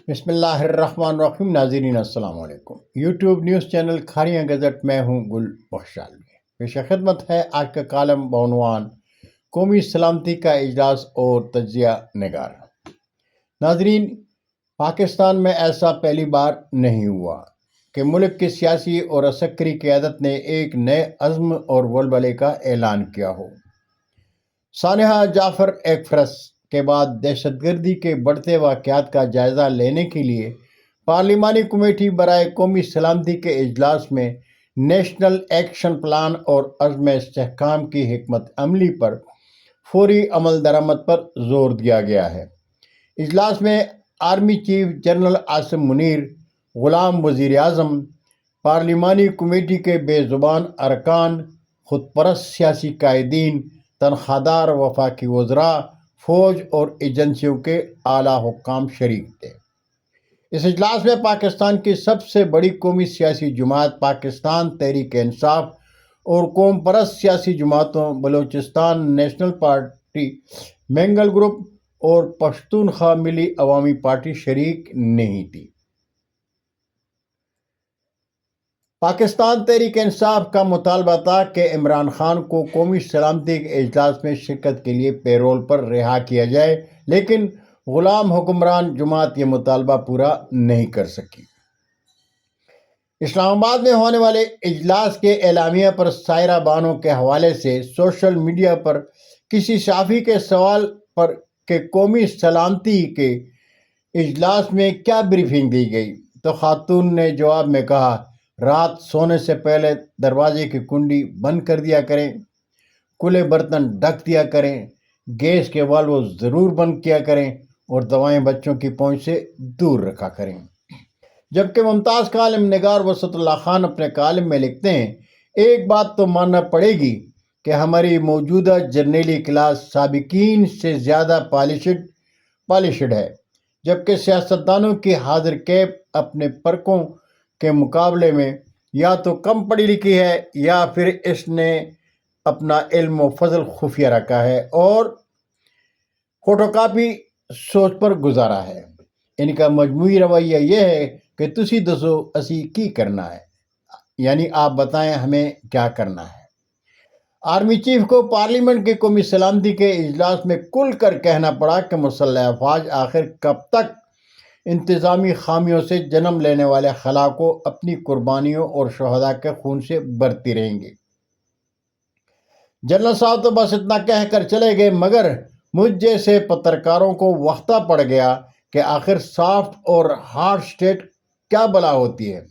بسم اللہ الرحمن الرحیم. ناظرین السلام علیکم. YouTube news channel Kharian gazette میں ہوں گل بخشال. پیش خدمت ہے آج کا کالم بعنوان قومی سلامتی کا اجلاس اور تجزیہ نگار. ناظرین، پاکستان میں ایسا پہلی بار نہیں ہوا کہ ملک کی سیاسی اور عسکری قیادت نے ایک نئے عزم اور ولولے کا اعلان کیا ہو. سانحہ جعفر ایکسپریس کے بعد دہشت گردی کے بڑھتے واقعات کا جائزہ لینے کے لیے پارلیمانی کمیٹی برائے قومی سلامتی کے اجلاس میں نیشنل ایکشن پلان اور عزم استحکام کی حکمت عملی پر فوری عمل درآمد پر زور دیا گیا ہے. اجلاس میں army chief general Asim Munir, Ghulam وزیر اعظم، پارلیمانی کمیٹی کے بے زبان ارکان، خود پرست سیاسی قائدین، تنخواہ دار وفاقی وزراء، فوج اور ایجنسیوں کے اعلیٰ حکام شریک تھے. اس اجلاس میں پاکستان کی سب سے بڑی قومی سیاسی جماعت پاکستان تحریک انصاف اور قوم پرست سیاسی جماعتوں بلوچستان نیشنل پارٹی، منگل گروپ اور پشتونخوا ملی عوامی پارٹی شریک نہیں تھی. پاکستان تحریک انصاف کا مطالبہ تھا کہ عمران خان کو قومی سلامتی کے اجلاس میں شرکت کے لیے پیرول پر رہا کیا جائے، لیکن غلام حکمران جماعت یہ مطالبہ پورا نہیں کر سکی. اسلام آباد میں ہونے والے اجلاس کے اعلامیہ پر سائرہ بانو کے حوالے سے سوشل میڈیا پر کسی صحافی کے سوال پر کہ قومی سلامتی کے اجلاس میں کیا بریفنگ دی گئی، تو خاتون نے جواب میں کہا، رات سونے سے پہلے دروازے کی کنڈی بند کر دیا کریں، کھلے برتن ڈھک دیا کریں، گیس کے والو ضرور بند کیا کریں اور دوائیں بچوں کی پہنچ سے دور رکھا کریں. جبکہ ممتاز کالم نگار وسط اللہ خان اپنے کالم میں لکھتے ہیں، ایک بات تو ماننا پڑے گی کہ ہماری موجودہ جرنیلی کلاس سابقین سے زیادہ پالشڈ ہے، جبکہ سیاستدانوں کی حاضر کیپ اپنے پرکوں کے مقابلے میں یا تو کم پڑھی لکھی ہے یا پھر اس نے اپنا علم و فضل خفیہ رکھا ہے اور فوٹو کاپی سوچ پر گزارا ہے. ان کا مجموعی رویہ یہ ہے کہ تسی دسو اسی کی کرنا ہے، یعنی آپ بتائیں ہمیں کیا کرنا ہے. آرمی چیف کو پارلیمنٹ کی قومی سلامتی کے اجلاس میں کھل کر کہنا پڑا کہ مسلح افواج آخر کب تک انتظامی خامیوں سے جنم لینے والے خلا کو اپنی قربانیوں اور شہداء کے خون سے برتی رہیں گے. جنرل صاحب تو بس اتنا کہہ کر چلے گئے، مگر مجھ جیسے پترکاروں کو وقتہ پڑ گیا کہ آخر سافٹ اور ہارڈ سٹیٹ کیا بلا ہوتی ہے.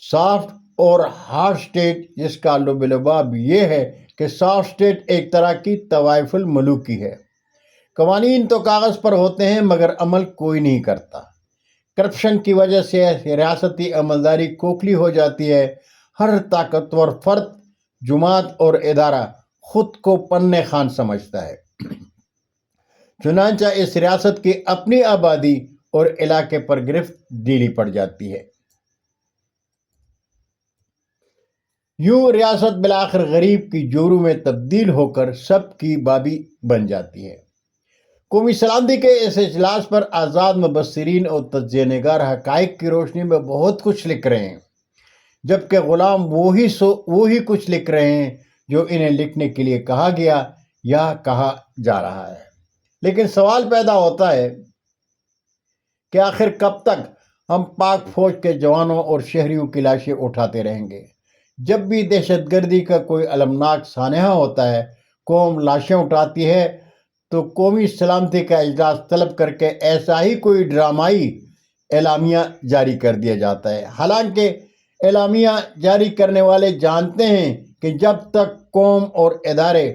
سافٹ اور ہارڈ سٹیٹ، جس کا لب لباب یہ ہے کہ سافٹ سٹیٹ ایک طرح کی طوائف الملوکی ہے. قوانین تو کاغذ پر ہوتے ہیں مگر عمل کوئی نہیں کرتا. کرپشن کی وجہ سے ریاستی عملداری کھوکھلی ہو جاتی ہے. ہر طاقتور فرد، جماعت اور ادارہ خود کو پنے خان سمجھتا ہے. چنانچہ اس ریاست کی اپنی آبادی اور علاقے پر گرفت ڈھیلی پڑ جاتی ہے. یوں ریاست بالآخر غریب کی جورو میں تبدیل ہو کر سب کی بابی بن جاتی ہے. قومی سلامتی کے اس اجلاس پر آزاد مبصرین اور تجزیہ نگار حقائق کی روشنی میں بہت کچھ لکھ رہے ہیں، جبکہ غلام وہی کچھ لکھ رہے ہیں جو انہیں لکھنے کے لیے کہا گیا یا کہا جا رہا ہے. لیکن سوال پیدا ہوتا ہے کہ آخر کب تک ہم پاک فوج کے جوانوں اور شہریوں کی لاشیں اٹھاتے رہیں گے؟ جب بھی دہشت گردی کا کوئی المناک سانحہ ہوتا ہے، قوم لاشیں اٹھاتی ہے تو قومی سلامتی کا اجلاس طلب کر کے ایسا ہی کوئی ڈرامائی اعلامیہ جاری کر دیا جاتا ہے. حالانکہ اعلامیہ جاری کرنے والے جانتے ہیں کہ جب تک قوم اور ادارے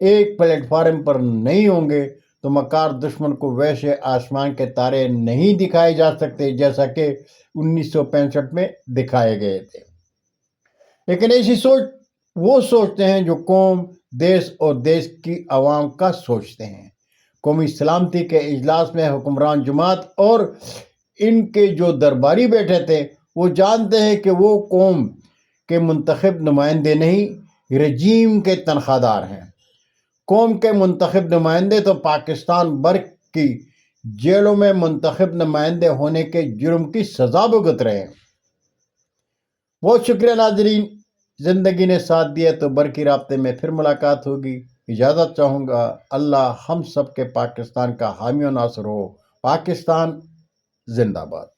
ایک پلیٹ فارم پر نہیں ہوں گے تو مکار دشمن کو ویسے آسمان کے تارے نہیں دکھائے جا سکتے جیسا کہ 1965 میں دکھائے گئے تھے. لیکن ایسی سوچ وہ سوچتے ہیں جو قوم، دیش اور دیش کی عوام کا سوچتے ہیں. قومی سلامتی کے اجلاس میں حکمران جماعت اور ان کے جو درباری بیٹھے تھے وہ جانتے ہیں کہ وہ قوم کے منتخب نمائندے نہیں، رجیم کے تنخواہ دار ہیں. قوم کے منتخب نمائندے تو پاکستان بھر کی جیلوں میں منتخب نمائندے ہونے کے جرم کی سزا بھگت رہے ہیں۔ بہت شکریہ ناظرین، زندگی نے ساتھ دیا تو برقی رابطے میں پھر ملاقات ہوگی۔ اجازت چاہوں گا۔ اللہ ہم سب کے پاکستان کا حامی و ناصر ہو۔ پاکستان زندہ باد۔